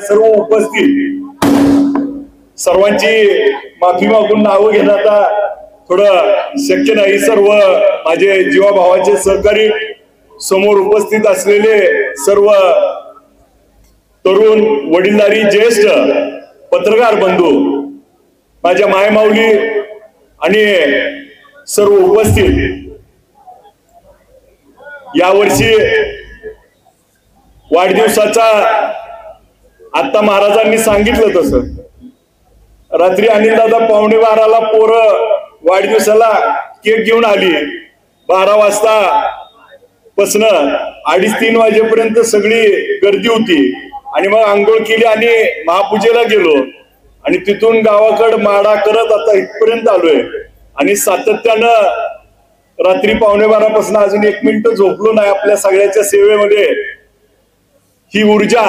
सर्व उपस्थित सर्वांची माफी मागून नाव घेणं आता थोडं शक्य नाही। सर्व माझे जीवाभावाचे सहकारी, समोर उपस्थित असलेले सर्व तरुण, वडीलधारी, ज्येष्ठ पत्रकार बंधू, माझ्या मायमाऊली आणि सर्व उपस्थित, यावर्षी वाढदिवसाचा आता महाराजांनी सांगितलं तसं रात्री अनिल दादा 11:15 पोरं वाढदिवसाला केक घेऊन आली। 12 वाजता पासून 2:30-3 वाजेपर्यंत सगळी गर्दी होती आणि मग आंघोळ केली आणि महापूजेला गेलो आणि तिथून गावाकडे माडा करत आता इथपर्यंत आलोय आणि सातत्यानं रात्री 11:15 पासून अजून 1 मिनिट झोपलो नाही आपल्या सगळ्याच्या सेवेमध्ये। ही ऊर्जा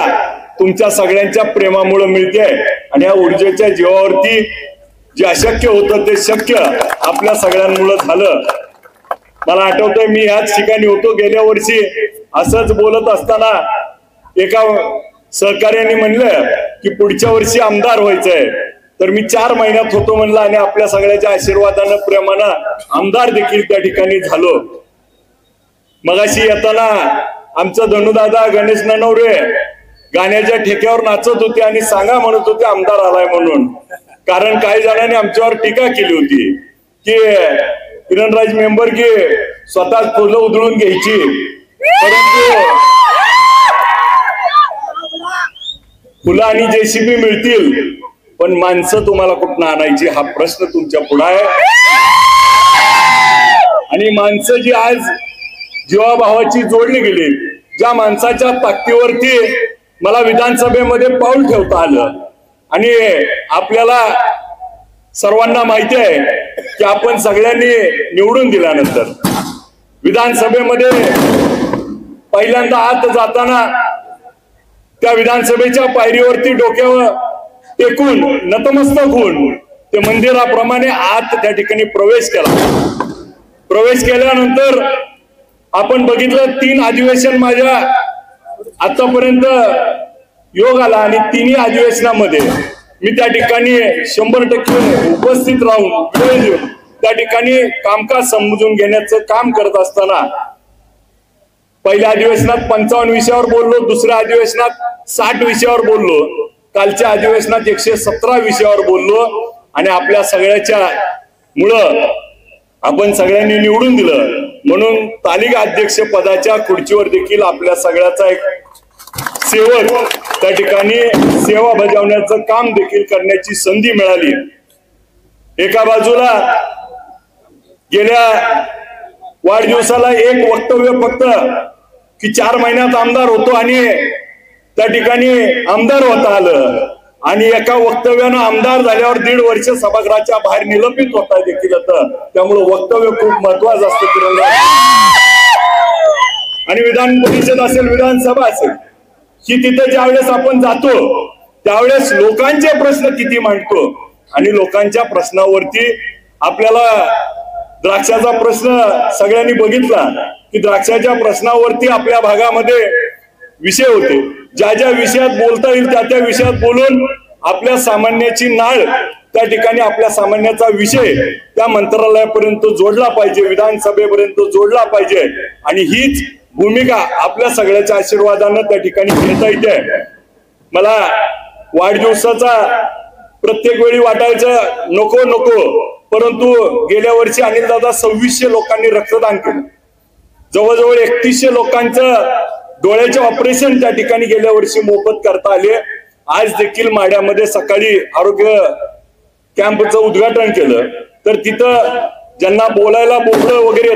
तुमच्या सगळ्यांच्या प्रेमामुळे मिळते आणि या ऊर्जेच्या जीवावरती जे अशक्य होतं ते शक्य आपल्या सगळ्यांमुळे झालं। मला आठवतंय मी याच ठिकाणी होतो गेल्या वर्षी, असंच बोलत असताना एका सहकार्याने म्हणलं की पुढच्या वर्षी आमदार व्हायचंय, तर मी 4 महिन्यात होतो म्हणलं आणि आपल्या सगळ्याच्या आशीर्वादानं प्रेमानं आमदार देखील त्या ठिकाणी झालो। मगाशी येताना आमचं धनुदादा गणेश ननवरे गाण्याच्या ठेक्यावर नाचत होते आणि सांगा म्हणत होते आमदार आलाय म्हणून, कारण काही जणांनी आमच्यावर टीका केली होती की किरणराज मेंबर की स्वतःच फुलं उधळून घ्यायची, परंतु फुलं आणि जेसीबी मिळतील पण माणसं तुम्हाला कुठनं आणायची हा प्रश्न तुमच्या पुढे आहे। आणि माणसं जी आज जीवाभावाची जोडली गेली, ज्या माणसाच्या ताकदीवरती मला विधानसभेमध्ये पाऊल ठेवता आलं आणि आपल्याला सर्वांना माहिती आहे की आपण सगळ्यांनी निवडून दिल्यानंतर विधानसभेमध्ये पहिल्यांदा आत जाताना त्या विधानसभेच्या पायरीवरती डोक्यावर टेकून नतमस्तक होऊन ते मंदिराप्रमाणे आत त्या ठिकाणी प्रवेश केला। प्रवेश केल्यानंतर आपण बघितलं 3 अधिवेशन माझ्या आतापर्यंत योग आला आणि 3ही अधिवेशनामध्ये मी त्या ठिकाणी 100% उपस्थित राहून वेळ देऊन त्या ठिकाणी कामकाज समजून घेण्याचं काम करत असताना पहिल्या अधिवेशनात 55 विषयावर बोललो, दुसऱ्या अधिवेशनात 60 विषयावर बोललो, कालच्या अधिवेशनात 117 विषयावर बोललो आणि आपल्या सगळ्याच्या मुळे आपण सगळ्यांनी निवडून दिलं म्हणून तालिका अध्यक्ष पदाच्या खुर्चीवर देखील आपल्या सगळ्याचा एक सेवक त्या ठिकाणी सेवा बजावण्याचं काम देखील करण्याची संधी मिळाली। एका बाजूला गेल्या वाढदिवसाला एक वक्तव्य फक्त की 4 महिन्यात आमदार होतो आणि त्या ठिकाणी आमदार होता आलं आणि एका वक्तव्यानं आमदार झाल्यावर 1.5 वर्ष सभागृहाच्या बाहेर निलंबित होता देखील होतं। त्यामुळे वक्तव्य खूप महत्वाचं असतं आणि विधान परिषद असेल, विधानसभा असेल, की तिथे ज्यावेळेस आपण जातो त्यावेळेस लोकांचे प्रश्न किती मांडतो आणि लोकांच्या प्रश्नावरती आपल्याला द्राक्षाचा प्रश्न सगळ्यांनी बघितला की द्राक्षाच्या प्रश्नावरती आपल्या भागामध्ये विषय होते, ज्या ज्या विषयात बोलता येईल त्या त्या विषयात बोलून आपल्या सामान्याची नाळ त्या ठिकाणी आपल्या सामान्याचा विषय त्या मंत्रालयापर्यंत जोडला पाहिजे, विधानसभेपर्यंत जोडला पाहिजे आणि हीच भूमिका आपल्या सगळ्याच्या आशीर्वादानं त्या ठिकाणी घेता येते। मला वाढदिवसाचा प्रत्येक वेळी वाटायचं नको नको, परंतु गेल्या वर्षी अनिलदादा 2600 लोकांनी रक्तदान केलं. जवळजवळ 3100 लोकांचं डोळ्याचे ऑपरेशन त्या ठिकाणी गेल्या वर्षी मोफत करता आले. आज देखील माढ्यामध्ये सकाळी आरोग्य कॅम्पचं उद्घाटन केलं तर तिथं ज्यांना बोलायला बोबडं वगैरे